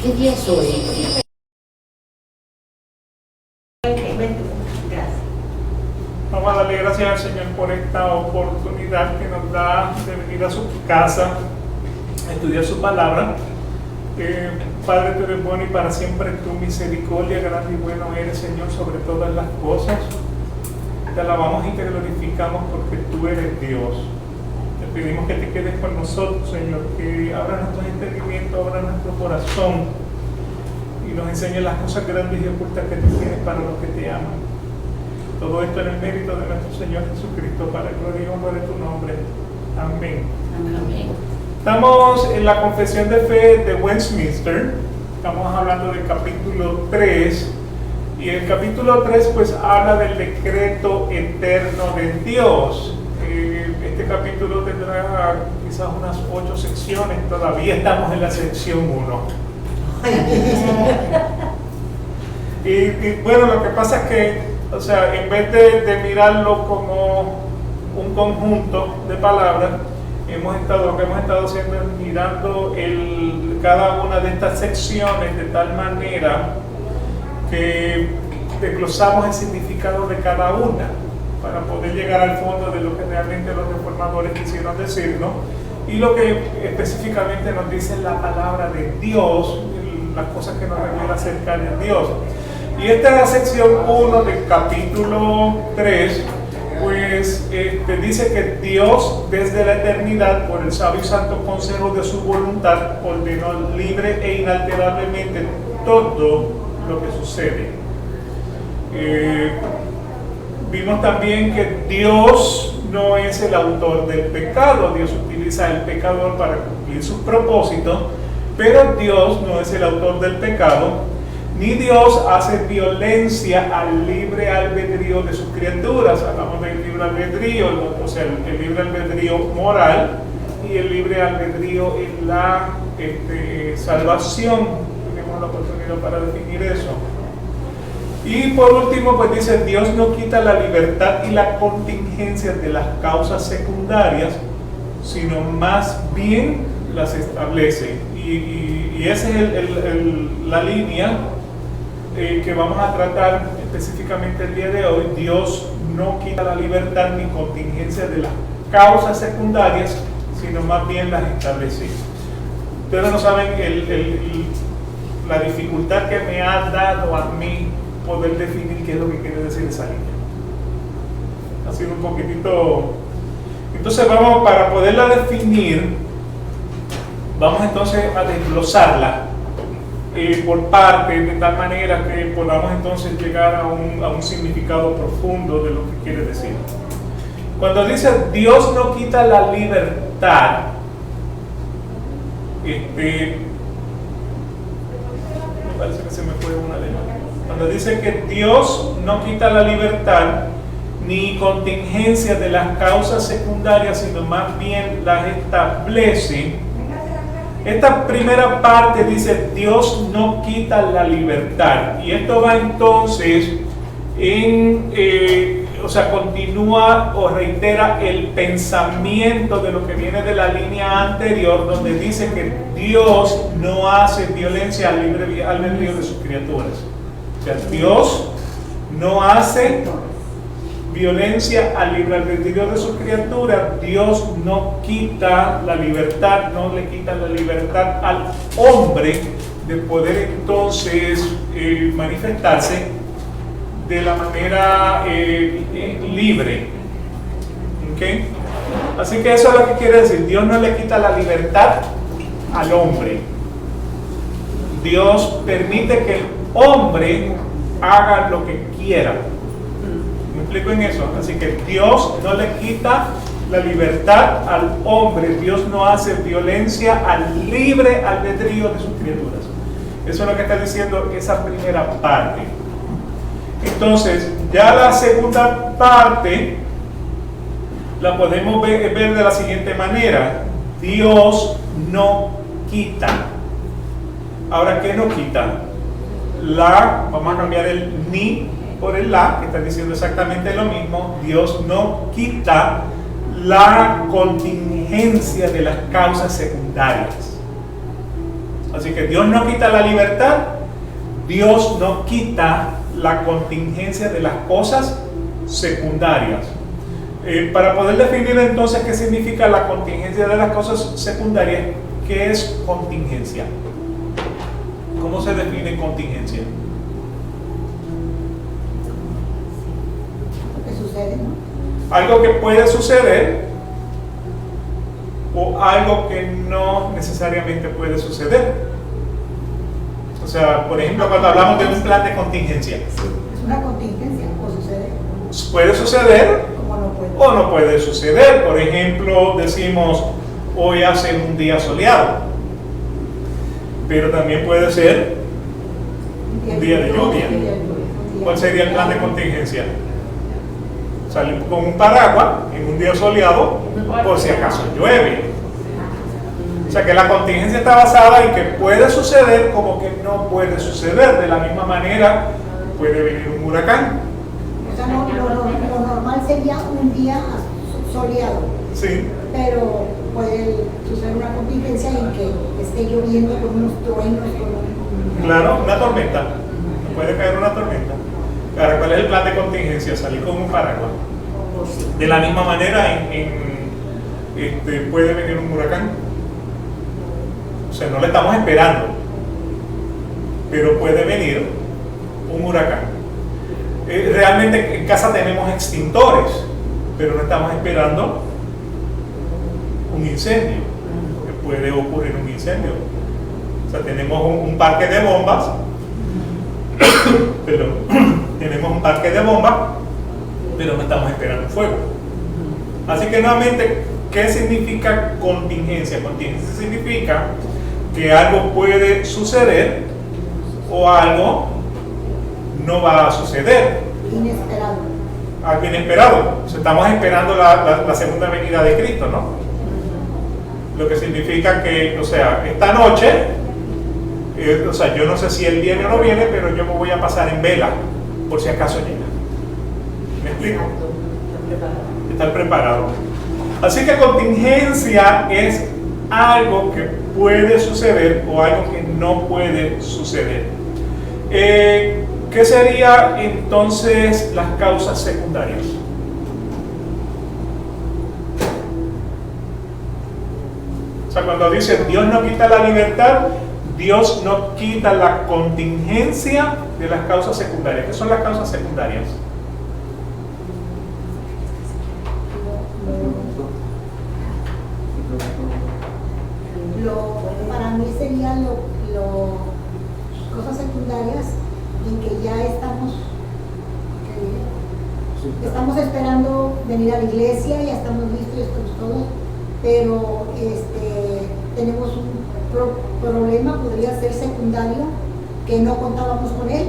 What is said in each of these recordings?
¿Qué día es hoy? Vamos a darle gracias al Señor por esta oportunidad que nos da de venir a su casa a estudiar su palabra. Padre, tú eres bueno y para siempre tu misericordia, grande y bueno eres, Señor, sobre todas las cosas. Te alabamos y te glorificamos porque tú eres Dios. Te pedimos que te quedes con nosotros, Señor, que abra nuestro entendimiento, abra nuestro corazón y nos enseñe las cosas grandes y ocultas que tú tienes para los que te aman. Todo esto en el mérito de nuestro Señor Jesucristo, para el gloria y honor de tu nombre. Amén. Amén. Estamos en la Confesión de Fe de Westminster. Estamos hablando del capítulo 3. Y el capítulo 3 pues habla del decreto eterno de Dios. Este capítulo tendrá quizás unas 8 secciones. Todavía estamos en la sección 1. Y bueno, lo que pasa es que, o sea, en vez de mirarlo como un conjunto de palabras, lo que hemos estado haciendo es mirando cada una de estas secciones de tal manera que desglosamos el significado de cada una para poder llegar al fondo de lo que realmente los reformadores quisieron decirnos y lo que específicamente nos dice la palabra de Dios, las cosas que nos revela acerca de Dios. Y esta es la sección 1 del capítulo 3, pues dice que Dios desde la eternidad, por el sabio y santo consejo de su voluntad, ordenó libre e inalterablemente todo lo que sucede. Vimos también que Dios no es el autor del pecado. Dios utiliza el pecador para cumplir sus propósitos, pero Dios no es el autor del pecado, ni Dios hace violencia al libre albedrío de sus criaturas. Hablamos del libre albedrío, o sea, el libre albedrío moral y el libre albedrío en la salvación. Tenemos la oportunidad para definir eso. Y por último, pues dice, Dios no quita la libertad y la contingencia de las causas secundarias, sino más bien las establece. Y esa es la línea que vamos a tratar específicamente el día de hoy. Dios no quita la libertad ni contingencia de las causas secundarias, sino más bien las establece. Ustedes no saben la dificultad que me ha dado a mí poder definir qué es lo que quiere decir esa línea. Ha sido un poquitito. Entonces para poderla definir, vamos entonces a desglosarla por partes, de tal manera que podamos entonces llegar a un significado profundo de lo que quiere decir. Cuando dice Dios no quita la libertad, me parece que se me fue una de ellas. Cuando dice que Dios no quita la libertad ni contingencia de las causas secundarias, sino más bien las establece. Esta primera parte dice Dios no quita la libertad, y esto va entonces continúa o reitera el pensamiento de lo que viene de la línea anterior, donde dice que Dios no hace violencia al libre albedrío de sus criaturas. O sea, Dios no hace violencia al libre albedrío de sus criaturas. Dios no quita la libertad, no le quita la libertad al hombre de poder entonces manifestarse de la manera libre. ¿Okay? Así que eso es lo que quiere decir. Dios no le quita la libertad al hombre. Dios permite que el hombre haga lo que quiera. ¿Me explico en eso? Así que Dios no le quita la libertad al hombre. Dios no hace violencia al libre albedrío de sus criaturas. Eso es lo que está diciendo esa primera parte. Entonces, ya la segunda parte la podemos ver de la siguiente manera. Dios no quita. Ahora, ¿qué no quita? Vamos a cambiar el ni por el la, que está diciendo exactamente lo mismo. Dios no quita la contingencia de las causas secundarias. Así que Dios no quita la libertad, Dios no quita la contingencia de las cosas secundarias. Para poder definir entonces qué significa la contingencia de las cosas secundarias, ¿qué es contingencia? ¿Cómo se define contingencia? Lo que sucede, ¿no? Algo que puede suceder o algo que no necesariamente puede suceder. O sea, por ejemplo, cuando hablamos de un plan de contingencia, Es una contingencia, o sucede, puede suceder como no puede. o no puede suceder. Por ejemplo, decimos, hoy hace un día soleado, pero también puede ser un día de lluvia. ¿Cuál sería el plan de contingencia? Salir con un paraguas en un día soleado por si acaso llueve. O sea que la contingencia está basada en que puede suceder como que no puede suceder. De la misma manera puede venir un huracán. O sea, lo normal sería un día soleado, Sí, pero puede suceder una contingencia en que esté lloviendo con unos truenos, claro, una tormenta. Puede caer una tormenta. Ahora, ¿cuál es el plan de contingencia? Salir con un paraguas. De la misma manera puede venir un huracán. O sea, no le estamos esperando, pero puede venir un huracán. Realmente en casa tenemos extintores, pero no estamos esperando un incendio, porque puede ocurrir un incendio. O sea, tenemos un parque de bombas, pero tenemos un parque de bombas, pero no estamos esperando fuego. Así que nuevamente, ¿qué significa contingencia? Contingencia significa que algo puede suceder o algo no va a suceder. inesperado. Algo inesperado. O sea, estamos esperando la segunda venida de Cristo, ¿no? Lo que significa que, o sea, esta noche, o sea, yo no sé si él viene o no viene, pero yo me voy a pasar en vela, por si acaso llega. ¿Me explico? Estar preparado. Así que contingencia es algo que puede suceder o algo que no puede suceder. ¿Qué serían entonces las causas secundarias? O sea, cuando dice Dios no quita la libertad, Dios no quita la contingencia de las causas secundarias. ¿Qué son las causas secundarias? Para mí serían cosas secundarias en que ya estamos esperando venir a la iglesia, ya estamos listos, ya estamos todos, pero tenemos un problema, podría ser secundario, que no contábamos con él,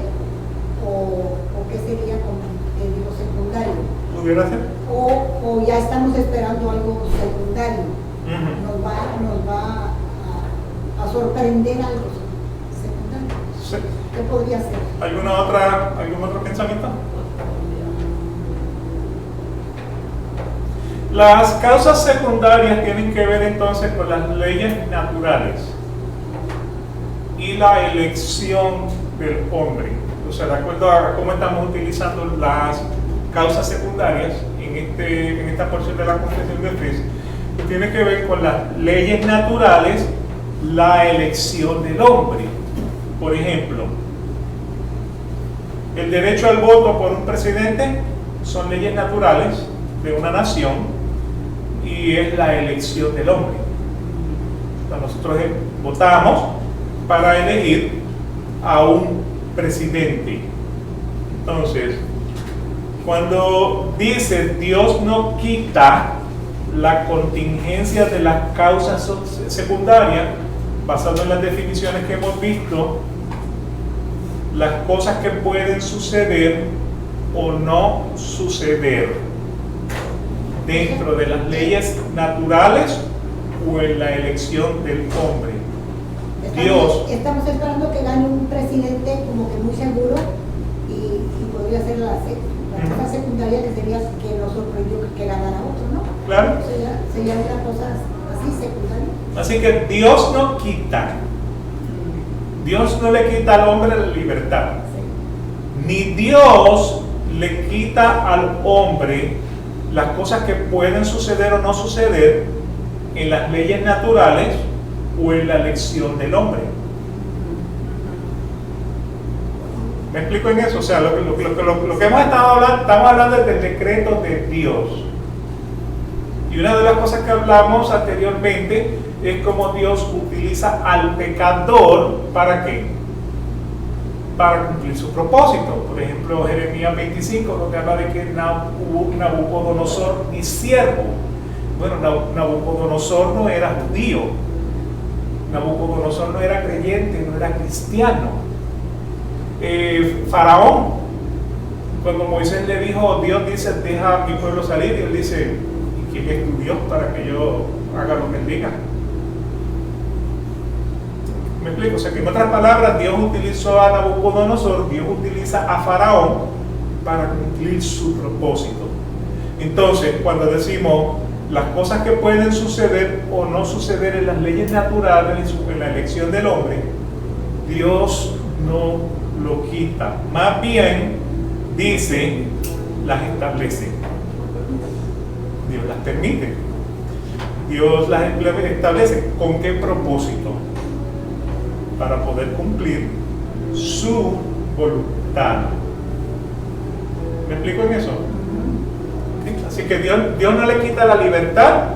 o qué sería digo, secundario. ¿Pudiera ser? O ya estamos esperando algo secundario. Nos va a sorprender algo secundario. Sí. ¿Qué podría ser? ¿Algún otro pensamiento? Las causas secundarias tienen que ver entonces con las leyes naturales y la elección del hombre. O sea, de acuerdo a cómo estamos utilizando las causas secundarias en esta porción de la Confesión de Fe, tiene que ver con las leyes naturales, la elección del hombre. Por ejemplo, el derecho al voto por un presidente son leyes naturales de una nación y es la elección del hombre. Nosotros votamos para elegir a un presidente. Entonces, cuando dice Dios no quita la contingencia de las causas secundarias, basado en las definiciones que hemos visto, las cosas que pueden suceder o no suceder dentro de las leyes naturales o en la elección del hombre. Estamos esperando que gane un presidente como que muy seguro y podría ser la cosa secundaria que sería que nos sorprendió que ganara otro, ¿no? Claro. Sería una cosa así secundaria. Así que Dios no quita Dios no le quita al hombre la libertad, ni Dios le quita al hombre las cosas que pueden suceder o no suceder en las leyes naturales o en la elección del hombre. ¿Me explico en eso? O sea, lo que hemos estado hablando, estamos hablando del decreto de Dios. Y una de las cosas que hablamos anteriormente es cómo Dios utiliza al pecador, ¿para qué? Para cumplir su propósito. Por ejemplo, Jeremías 25, donde habla de que Nabucodonosor ni siervo. Bueno, Nabucodonosor no era judío, Nabucodonosor no era creyente, no era cristiano. Faraón, cuando Moisés le dijo, Dios dice, deja a mi pueblo salir, y él dice, ¿y quién es tu Dios para que yo haga lo que él diga? ¿Me explico? O sea, que en otras palabras, Dios utilizó a Nabucodonosor, Dios utiliza a Faraón para cumplir su propósito. Entonces, cuando decimos las cosas que pueden suceder o no suceder en las leyes naturales, en la elección del hombre, Dios no lo quita, más bien dice, las establece. Dios las permite, Dios las establece. ¿Con qué propósito? Para poder cumplir su voluntad. ¿Me explico en eso? ¿Sí? Así que Dios no le quita la libertad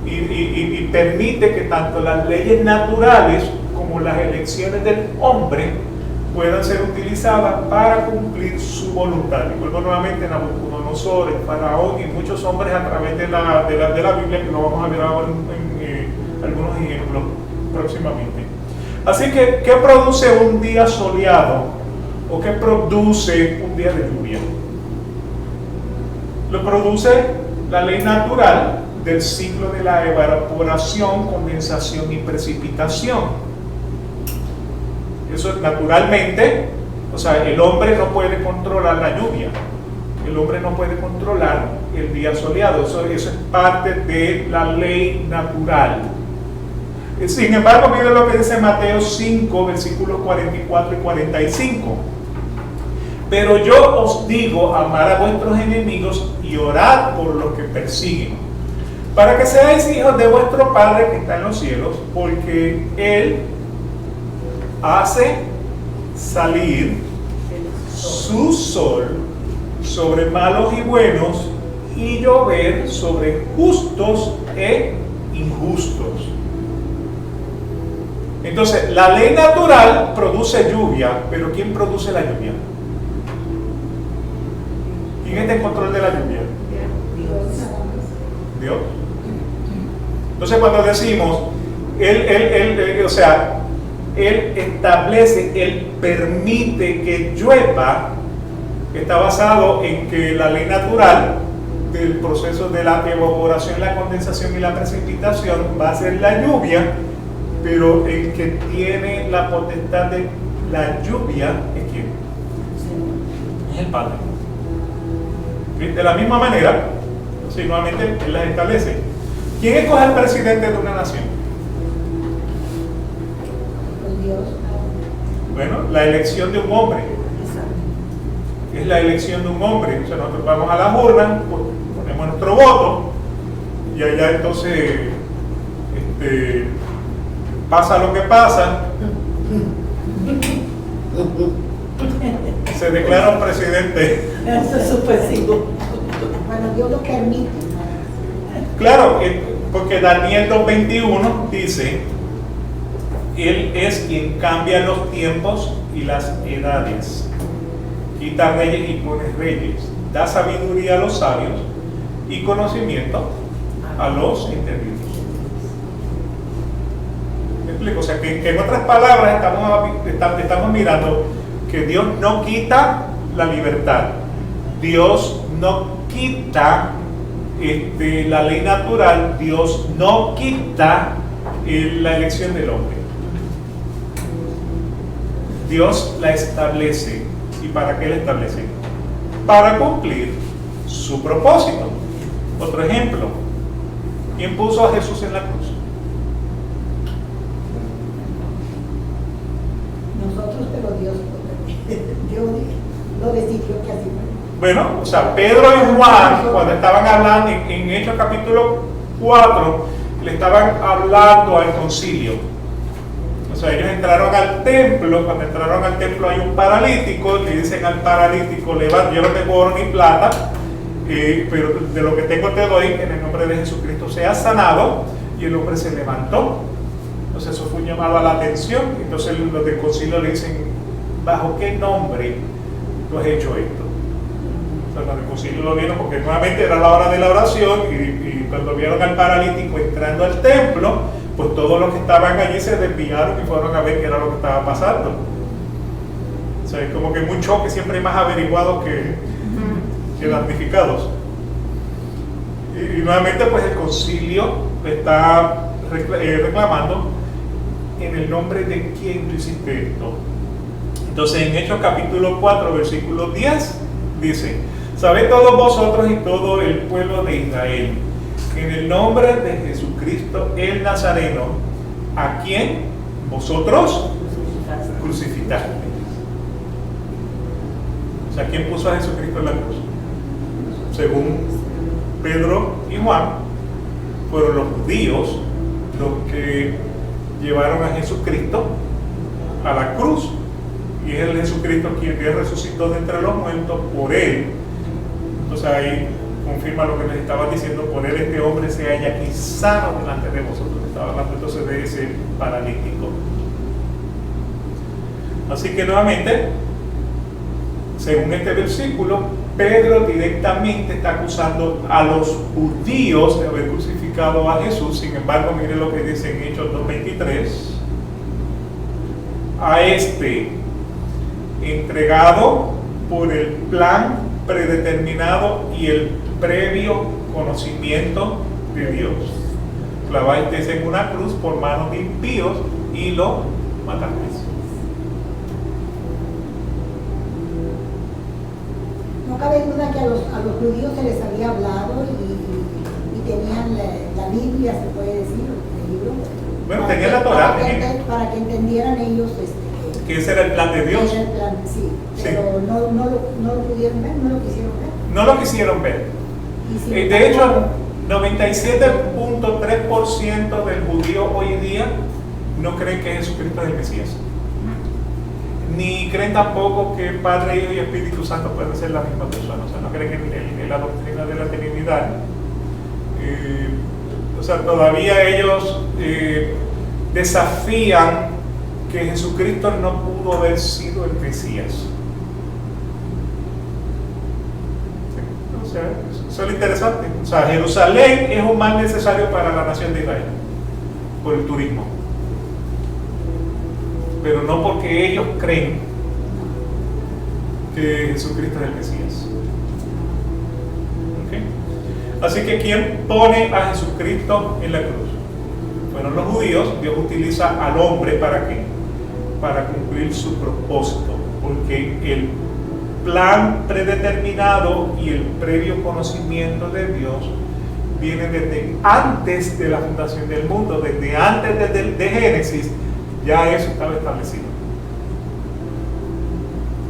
y permite que tanto las leyes naturales como las elecciones del hombre puedan ser utilizadas para cumplir su voluntad. Y vuelvo nuevamente a Nabucodonosor, el Faraón y muchos hombres a través de la Biblia, que lo vamos a ver ahora en algunos ejemplos próximamente. Así que, ¿qué produce un día soleado? ¿O qué produce un día de lluvia? Lo produce la ley natural del ciclo de la evaporación, condensación y precipitación. Eso naturalmente, o sea, el hombre no puede controlar la lluvia, el hombre no puede controlar el día soleado, eso es parte de la ley natural. Sin embargo, miren lo que dice Mateo 5, versículos 44 y 45. Pero yo os digo, amad a vuestros enemigos y orad por los que persiguen, para que seáis hijos de vuestro Padre que está en los cielos, porque Él hace salir su sol sobre malos y buenos y llover sobre justos e injustos. Entonces, la ley natural produce lluvia, pero ¿quién produce la lluvia? ¿Quién está en control de la lluvia? Dios. Entonces, cuando decimos, Él establece, Él permite que llueva, está basado en que la ley natural del proceso de la evaporación, la condensación y la precipitación va a ser la lluvia, pero el que tiene la potestad de la lluvia es ¿quién? Es el Padre. De la misma manera, si nuevamente Él las establece. ¿Quién escoge al presidente de una nación? Dios. Bueno, la elección de un hombre. Es la elección de un hombre. O sea, nosotros vamos a la urna, ponemos nuestro voto y allá entonces pasa lo que pasa, se declara un presidente. Eso es sorpresivo. Bueno, Dios lo permite. Claro, porque Daniel 2:21 dice, Él es quien cambia los tiempos y las edades, quita reyes y pone reyes, da sabiduría a los sabios y conocimiento a los entendidos. ¿Me explico? O sea, que en otras palabras estamos mirando que Dios no quita la libertad, Dios no quita la ley natural, Dios no quita la elección del hombre. Dios la establece. ¿Y para qué la establece? Para cumplir su propósito. Otro ejemplo, ¿quién puso a Jesús en la cruz? Bueno, o sea, Pedro y Juan, cuando estaban hablando en Hechos capítulo 4, le estaban hablando al concilio. O sea, ellos entraron al templo. Cuando entraron al templo hay un paralítico. Le dicen al paralítico: levanta, yo no tengo oro ni plata, pero de lo que tengo te doy, en el nombre de Jesucristo sea sanado. Y el hombre se levantó. Entonces eso fue un llamado a la atención. Entonces los del concilio le dicen: ¿bajo qué nombre tú has hecho esto? O sea, cuando el concilio lo vieron, porque nuevamente era la hora de la oración, y cuando vieron al paralítico entrando al templo, pues todos los que estaban allí se desviaron y fueron a ver qué era lo que estaba pasando. O sea, es como que muy choque, siempre hay más averiguados que damnificados. Y nuevamente pues el concilio está reclamando: ¿en el nombre de quién tú hiciste esto? Entonces en Hechos capítulo 4 versículo 10 dice: sabed todos vosotros y todo el pueblo de Israel que en el nombre de Jesucristo el Nazareno, a quien vosotros crucificaste. O sea, ¿quién puso a Jesucristo en la cruz? Según Pedro y Juan, fueron los judíos los que llevaron a Jesucristo a la cruz, y es el Jesucristo quien resucitó de entre los muertos por él. Entonces ahí confirma lo que les estaba diciendo: por él este hombre se halla aquí sano delante de vosotros. Estaba hablando entonces de ese paralítico. Así que nuevamente, según este versículo, Pedro directamente está acusando a los judíos de haber crucificado a Jesús. Sin embargo, mire lo que dice en Hechos 2:23: a este entregado por el plan predeterminado y el previo conocimiento de Dios, clavasteis en una cruz por manos de impíos y lo matasteis. No cabe duda que a los judíos se les había hablado y tenían la Biblia, se puede decir, el libro. Bueno, tenían la Torá. Para que entendieran ellos que ese era el plan de Dios. Era el plan, sí, pero Sí. no lo pudieron ver, no lo quisieron ver. No lo quisieron ver. Y De hecho, 97.3% del judío hoy día no creen que Jesucristo es el Mesías. Ni creen tampoco que Padre, Hijo y Espíritu Santo pueden ser la misma persona. O sea, no creen en la doctrina de la Trinidad. O sea, todavía ellos desafían que Jesucristo no pudo haber sido el Mesías. O sea, eso es lo interesante. O sea, Jerusalén es un mal necesario para la nación de Israel por el turismo, pero no porque ellos creen que Jesucristo es el Mesías. ¿Okay? Así que ¿quién pone a Jesucristo en la cruz? Fueron los judíos. Dios utiliza al hombre ¿para qué? Para cumplir su propósito, porque el plan predeterminado y el previo conocimiento de Dios viene desde antes de la fundación del mundo, desde antes de Génesis. Ya eso estaba establecido.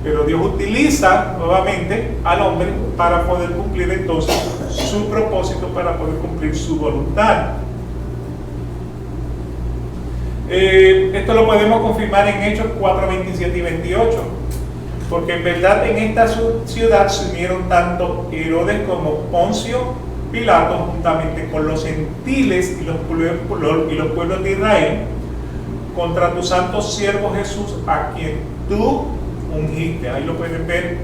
Pero Dios utiliza nuevamente al hombre para poder cumplir entonces su propósito, para poder cumplir su voluntad. Esto lo podemos confirmar en Hechos 4, 27 y 28. Porque en verdad en esta ciudad se unieron tanto Herodes como Poncio Pilato, juntamente con los gentiles y los pueblos de Israel, contra tu santo siervo Jesús, a quien tú ungiste. Ahí lo pueden ver.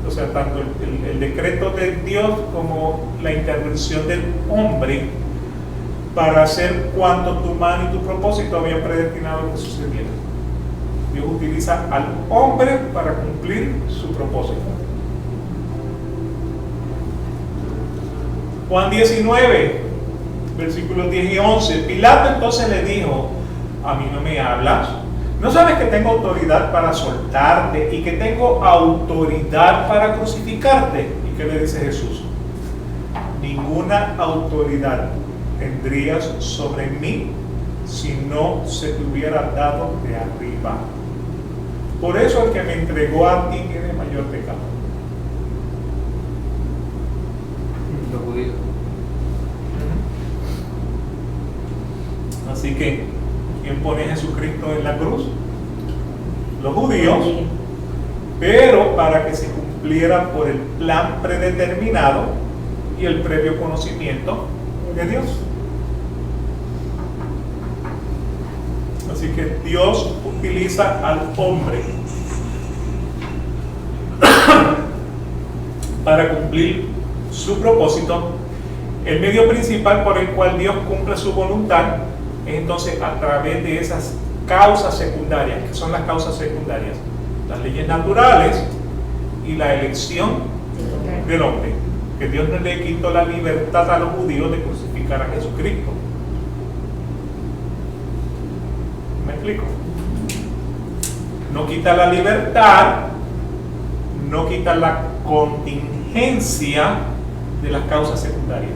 O sea, tanto el decreto de Dios como la intervención del hombre para hacer cuanto tu mano y tu propósito habían predestinado que sucediera. Dios utiliza al hombre para cumplir su propósito. Juan 19, versículos 10 y 11. Pilato entonces le dijo: ¿a mí no me hablas? ¿No sabes que tengo autoridad para soltarte y que tengo autoridad para crucificarte? ¿Y qué le dice Jesús? Ninguna autoridad tendrías sobre mí si no se te hubiera dado de arriba. Por eso el que me entregó a ti tiene mayor pecado. Los judíos. Así que, ¿quién pone a Jesucristo en la cruz? Los judíos, pero para que se cumpliera por el plan predeterminado y el previo conocimiento de Dios. Así que Dios utiliza al hombre para cumplir su propósito. El medio principal por el cual Dios cumple su voluntad es entonces a través de esas causas secundarias. ¿Qué son las causas secundarias? Las leyes naturales y la elección del hombre. Que Dios no le quitó la libertad a los judíos de crucificar a Jesucristo. ¿Me explico? No quita la libertad, no quita la contingencia de las causas secundarias.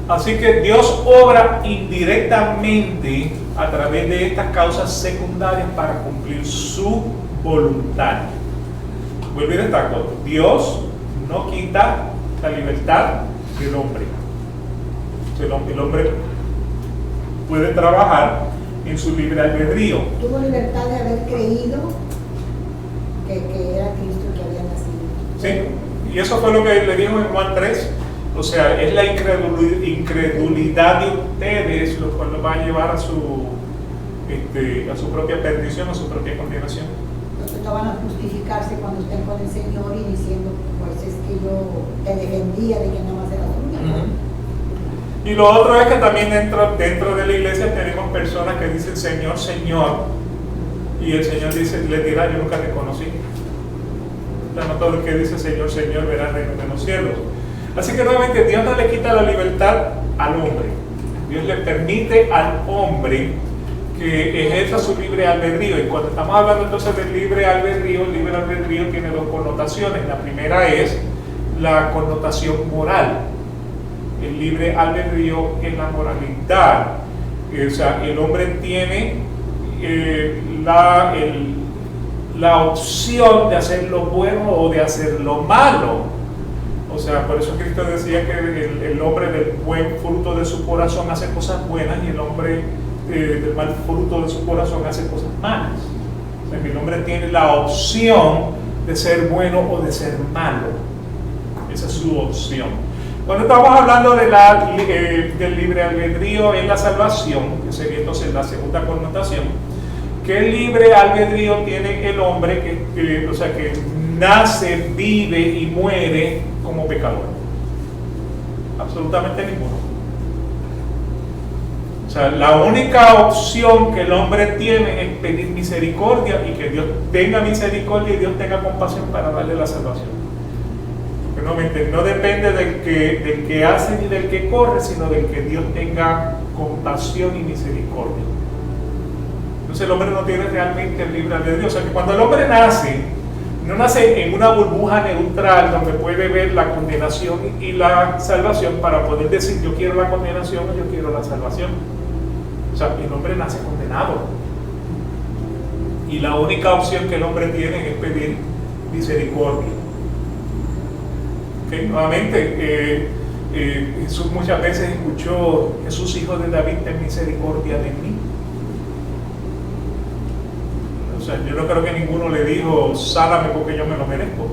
Así que Dios obra indirectamente a través de estas causas secundarias para cumplir su voluntad. Vuelvo y destaco, Dios no quita la libertad del hombre. El hombre puede trabajar en su libre albedrío. Tuvo libertad de haber creído que era Cristo que había nacido. Sí, y eso fue lo que le dijo en Juan 3. O sea, es la incredulidad de ustedes lo cual los va a llevar a su propia perdición, a su propia condenación. Entonces no van a justificarse cuando estén con el Señor y diciendo, pues es que yo te defendía de que nada más era tuya. Y lo otro es que también dentro de la iglesia tenemos personas que dicen Señor, Señor, y el Señor les dirá, yo nunca te conocí. O sea, no todo el que dice Señor, Señor verá el reino de los cielos. Así que nuevamente Dios no le quita la libertad al hombre. Dios le permite al hombre que ejerza su libre albedrío. Y cuando estamos hablando entonces del libre albedrío, el libre albedrío tiene dos connotaciones. La primera es la connotación moral. El libre albedrío es la moralidad. O sea, el hombre tiene la opción de hacer lo bueno o de hacer lo malo. O sea, por eso Cristo decía que el hombre del buen fruto de su corazón hace cosas buenas y el hombre del mal fruto de su corazón hace cosas malas. O sea, que el hombre tiene la opción de ser bueno o de ser malo. Esa es su opción. Cuando estamos hablando de del libre albedrío en la salvación, que sería entonces la segunda connotación, ¿qué libre albedrío tiene el hombre que nace, vive y muere como pecador? Absolutamente ninguno. O sea, la única opción que el hombre tiene es pedir misericordia y que Dios tenga misericordia y Dios tenga compasión para darle la salvación. Porque no depende del que hace ni del que corre, sino del que Dios tenga compasión y misericordia. Entonces el hombre no tiene realmente el libre albedrío. O sea que cuando el hombre nace, no nace en una burbuja neutral donde puede ver la condenación y la salvación para poder decir yo quiero la condenación o yo quiero la salvación. O sea, el hombre nace condenado. Y la única opción que el hombre tiene es pedir misericordia. ¿Okay? Nuevamente, Jesús muchas veces escuchó, Jesús hijo de David, ten misericordia de mí. O sea, yo no creo que ninguno le dijo, sálame porque yo me lo merezco.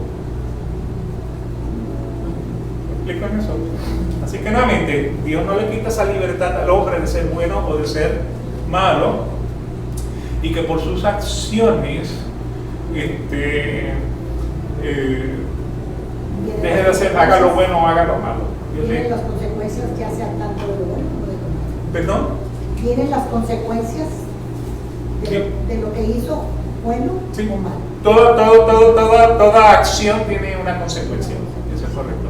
¿Me explico en eso? Así que nuevamente, Dios no le quita esa libertad al hombre de ser bueno o de ser malo, y que por sus acciones deje de hacer, haga lo bueno o haga lo malo. ¿Tienen las consecuencias ya sea tanto de lo bueno como de lo malo? ¿Perdón? ¿Tienen las consecuencias de lo que hizo bueno Sí. o malo? Toda acción tiene una consecuencia. Eso es correcto.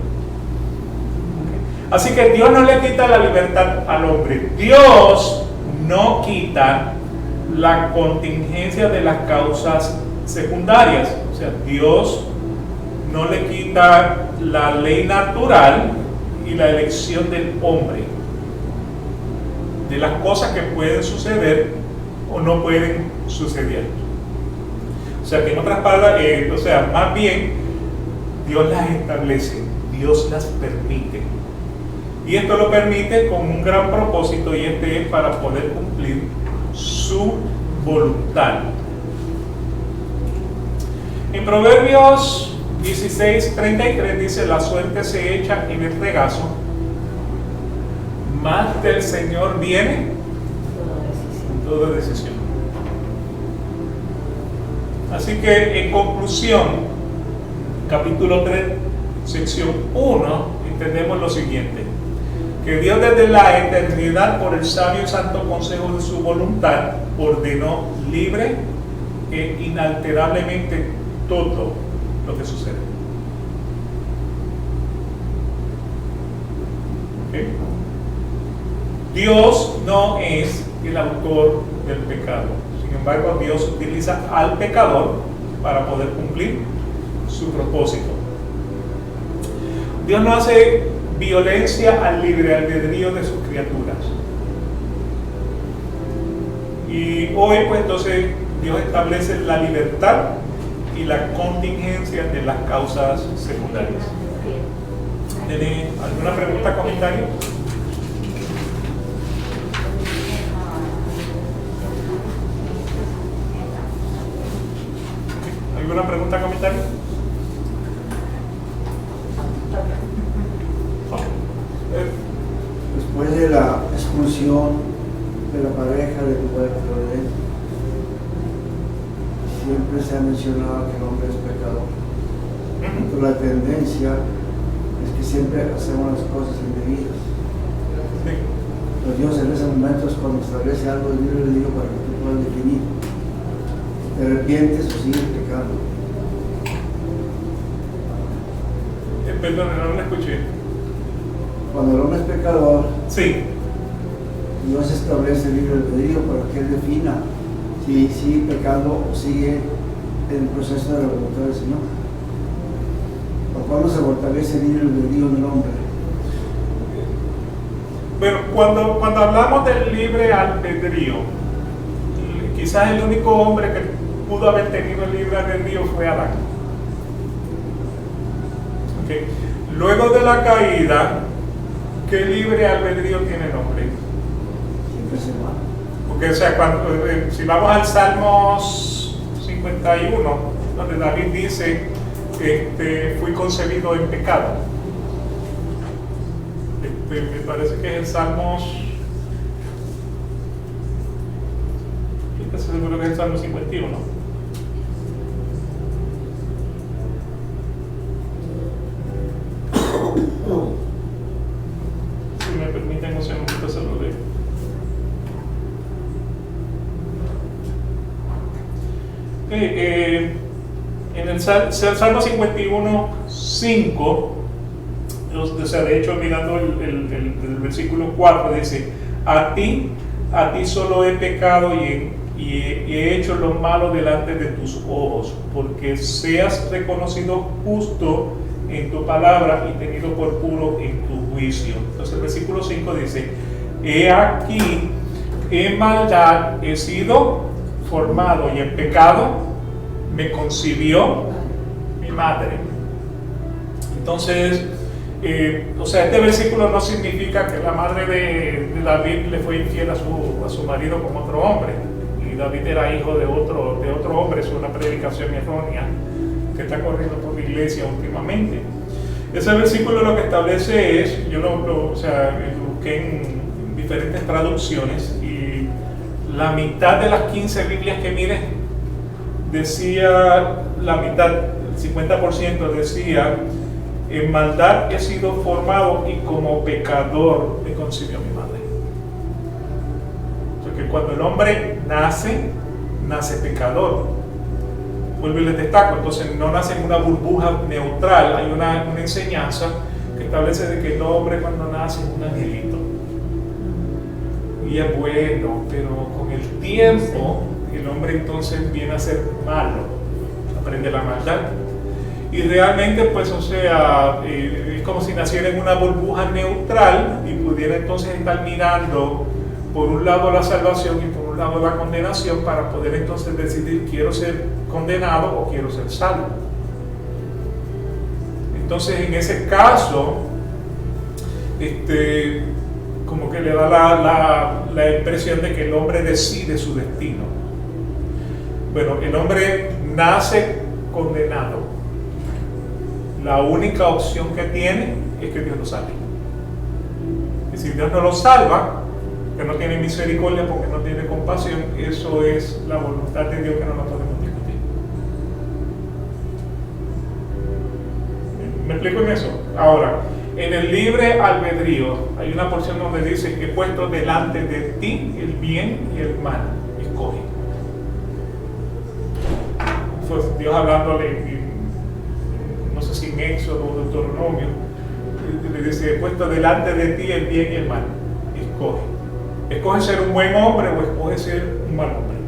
Okay. Así que Dios no le quita la libertad al hombre. Dios no quita la contingencia de las causas secundarias. O sea, Dios no le quita la ley natural y la elección del hombre, de las cosas que pueden suceder o no pueden suceder. O sea, que en otras palabras, más bien Dios las establece, Dios las permite. Y esto lo permite con un gran propósito, y este es para poder cumplir su voluntad. En Proverbios 16:33 dice: la suerte se echa en el regazo, mas del Señor viene toda decisión. Así que, en conclusión, capítulo 3, sección 1, entendemos lo siguiente: que Dios desde la eternidad, por el sabio y santo consejo de su voluntad, ordenó libre e inalterablemente todo lo que sucede. ¿Okay? Dios no es el autor del pecado. Sin embargo, Dios utiliza al pecador para poder cumplir su propósito. Dios no hace violencia al libre albedrío de sus criaturas. Y hoy, pues entonces, Dios establece la libertad y la contingencia de las causas secundarias. ¿Tiene alguna pregunta, comentario? ¿Alguna pregunta, comentario? Después de la expulsión de la pareja del huerto de Edén, siempre se ha mencionado que el hombre es pecador. Entonces, la tendencia es que siempre hacemos las cosas indebidas. Sí. Pero Dios en ese momento es cuando establece algo de libre albedrío para que tú puedas definir. ¿Te arrepientes o sigues pecando? Perdón, no lo escuché. Cuando el hombre es pecador, Sí. Dios establece el libre albedrío para que él defina si sigue pecando o sigue en el proceso de la voluntad del Señor. ¿O cuándo se fortalece el libre albedrío en el hombre? Bueno, cuando hablamos del libre albedrío, quizás el único hombre que pudo haber tenido el libre albedrío fue Adán. ¿Okay? Luego de la caída, ¿qué libre albedrío tiene el hombre? Siempre se va. Porque, o sea, si vamos al Salmos 51, donde David dice, fui concebido en pecado. Me parece que es el Salmos, estoy seguro que es el Salmo 51. Si me permiten un segundito, se lo leo. En el Salmo 51:5, o sea, de hecho, mirando el versículo 4, dice: a ti solo he pecado y he hecho lo malo delante de tus ojos, porque seas reconocido justo en tu palabra y tenido por puro en tu juicio. Entonces el versículo 5 dice: he aquí, en maldad he sido formado, y en pecado me concibió mi madre. Entonces, o sea, este versículo no significa que la madre de David le fue infiel a su marido con otro hombre, y David era hijo de otro hombre. Es una predicación errónea que está corriendo por la iglesia últimamente. Ese versículo lo que establece es, yo lo busqué en diferentes traducciones, y la mitad de las 15 Biblias que miré decía, la mitad, el 50% decía: en maldad he sido formado y como pecador me concibió mi madre. O sea que cuando el hombre nace pecador. Vuelvo y les destaco, entonces no nace en una burbuja neutral. Hay una enseñanza que establece de que el hombre cuando nace es un angelito y es bueno, pero con el tiempo el hombre entonces viene a ser malo, aprende la maldad. Y realmente, pues, o sea, es como si naciera en una burbuja neutral y pudiera entonces estar mirando por un lado la salvación y por un lado la condenación, para poder entonces decidir: quiero ser condenado o quiero ser salvo. Entonces, en ese caso, como que le da la impresión de que el hombre decide su destino. Bueno, el hombre nace condenado. La única opción que tiene es que Dios lo salve. Y si Dios no lo salva, que no tiene misericordia porque no tiene compasión, eso es la voluntad de Dios que no la podemos discutir. ¿Me explico en eso? Ahora, en el libre albedrío hay una porción donde dice que he puesto delante de ti el bien y el mal, escoge. Fue Dios hablándole, no sé si en Éxodo o Deuteronomio, le dice, he puesto delante de ti el bien y el mal, escoge. Escoge ser un buen hombre o escoge ser un mal hombre.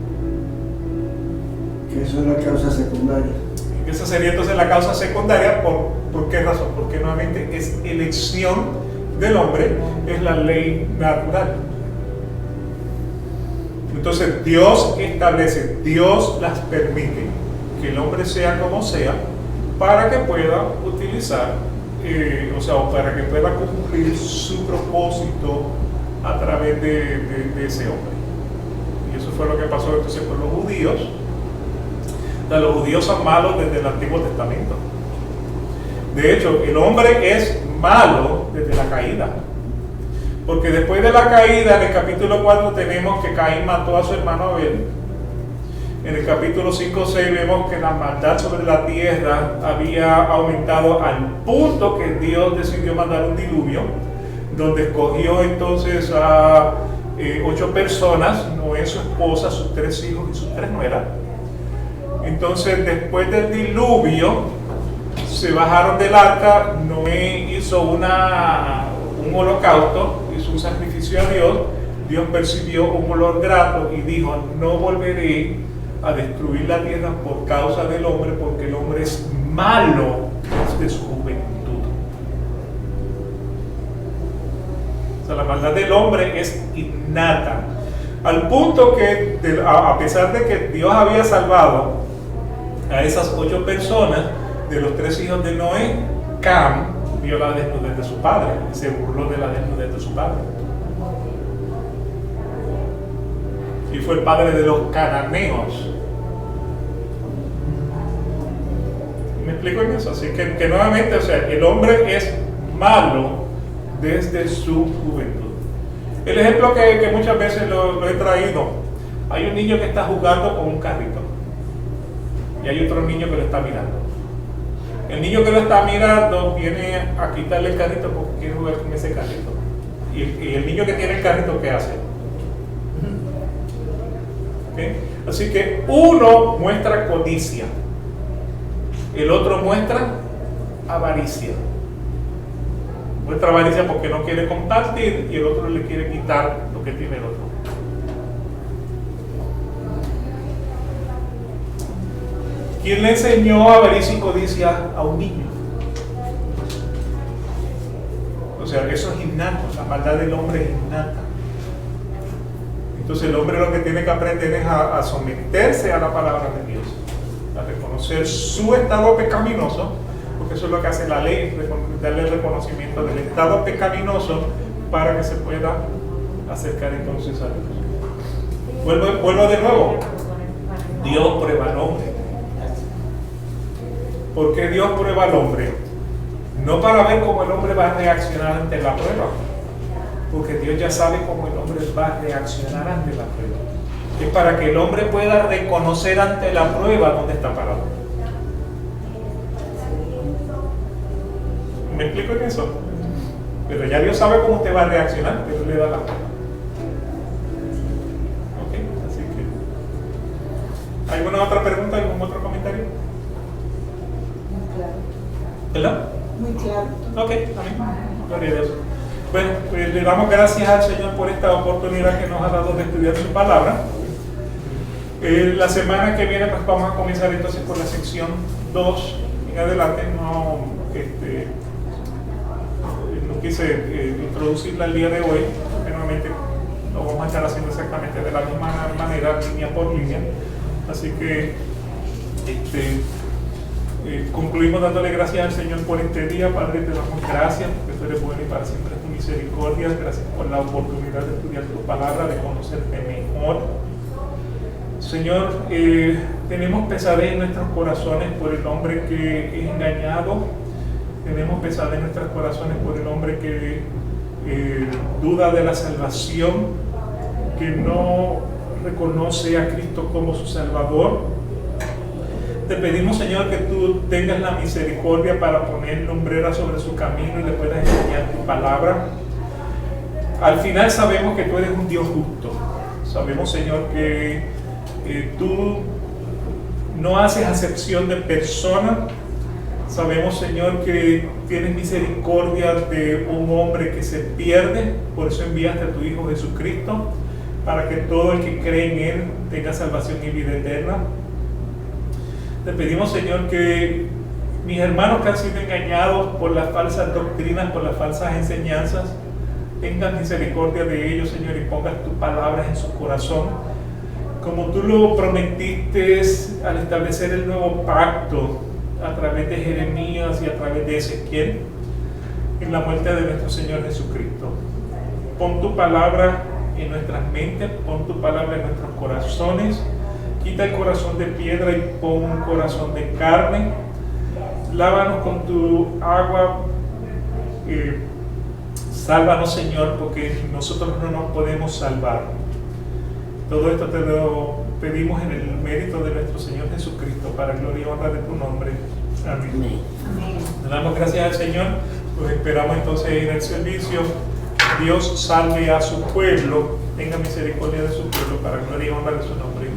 Que eso es la causa secundaria. Esa sería entonces la causa secundaria. ¿Por qué razón? Porque nuevamente es elección del hombre, es la ley natural. Entonces Dios establece, Dios las permite, que el hombre sea como sea, para que pueda utilizar, o para que pueda cumplir su propósito a través de ese hombre. Y eso fue lo que pasó entonces con los judíos. Los judíos son malos desde el Antiguo Testamento. De hecho, el hombre es malo desde la caída. Porque después de la caída, en el capítulo 4 tenemos que Caín mató a su hermano Abel. En el capítulo 5 o 6 vemos que la maldad sobre la tierra había aumentado al punto que Dios decidió mandar un diluvio, donde escogió entonces a 8 personas, Noé, su esposa, sus 3 hijos y sus 3 nueras. Entonces, después del diluvio, se bajaron del arca. Noé hizo un holocausto, hizo un sacrificio a Dios. Dios percibió un olor grato y dijo, no volveré a destruir la tierra por causa del hombre, porque el hombre es malo desde su juventud. O sea, la maldad del hombre es innata, al punto que a pesar de que Dios había salvado a esas 8 personas, de los 3 hijos de Noé, Cam vio la desnudez de su padre y se burló de la desnudez de su padre. Y fue el padre de los cananeos. ¿Me explico en eso? Así que nuevamente, el hombre es malo desde su juventud. El ejemplo que muchas veces lo he traído: hay un niño que está jugando con un carrito y hay otro niño que lo está mirando. El niño que lo está mirando viene a quitarle el carrito porque quiere jugar con ese carrito. Y el niño que tiene el carrito, ¿qué hace? ¿Okay? Así que uno muestra codicia, el otro muestra avaricia. Muestra avaricia porque no quiere compartir y el otro le quiere quitar lo que tiene el otro. ¿Quién le enseñó avaricia y codicia a un niño? O sea, eso es innato, la maldad del hombre es innata. Entonces el hombre lo que tiene que aprender es a someterse a la palabra de Dios, a reconocer su estado pecaminoso, porque eso es lo que hace la ley, darle el reconocimiento del estado pecaminoso para que se pueda acercar entonces a Dios. Vuelvo de nuevo. Dios prueba al hombre. ¿Por qué Dios prueba al hombre? No para ver cómo el hombre va a reaccionar ante la prueba, porque Dios ya sabe cómo el hombre va a reaccionar ante la prueba. Es para que el hombre pueda reconocer ante la prueba dónde está parado. ¿Me explico en eso? Pero ya Dios sabe cómo usted va a reaccionar, pero le da la prueba. ¿Ok? Así que, ¿alguna otra pregunta? ¿Algún otro comentario? ¿Verdad? Muy claro. Ok, amén. Gloria a Dios. Bueno, pues le damos gracias al Señor por esta oportunidad que nos ha dado de estudiar su palabra. La semana que viene pues vamos a comenzar entonces por la sección 2 en adelante. No quise introducirla el día de hoy, porque nuevamente lo vamos a estar haciendo exactamente de la misma manera, línea por línea. Así que Concluimos dándole gracias al Señor por este día. Padre, te damos gracias porque tú eres bueno y para siempre es tu misericordia. Gracias por la oportunidad de estudiar tu palabra, de conocerte mejor. Señor, tenemos pesadez en nuestros corazones por el hombre que es engañado. Tenemos pesadez en nuestros corazones por el hombre que duda de la salvación, que no reconoce a Cristo como su Salvador. Te pedimos, Señor, que tú tengas la misericordia para poner lumbrera sobre su camino y le puedas enseñar tu palabra. Al final sabemos que tú eres un Dios justo. Sabemos, Señor, que tú no haces acepción de personas. Sabemos, Señor, que tienes misericordia de un hombre que se pierde. Por eso enviaste a tu Hijo Jesucristo, para que todo el que cree en Él tenga salvación y vida eterna. Te pedimos, Señor, que mis hermanos que han sido engañados por las falsas doctrinas, por las falsas enseñanzas, tengas misericordia de ellos, Señor, y pongas tus palabras en su corazón. Como tú lo prometiste al establecer el nuevo pacto a través de Jeremías y a través de Ezequiel, en la muerte de nuestro Señor Jesucristo. Pon tu palabra en nuestras mentes, pon tu palabra en nuestros corazones. Quita el corazón de piedra y pon un corazón de carne. Lávanos con tu agua. Sálvanos, Señor, porque nosotros no nos podemos salvar. Todo esto te lo pedimos en el mérito de nuestro Señor Jesucristo, para gloria y honra de tu nombre. Amén. Le damos gracias al Señor. Pues esperamos entonces ir al servicio. Dios salve a su pueblo. Tenga misericordia de su pueblo, para gloria y honra de su nombre.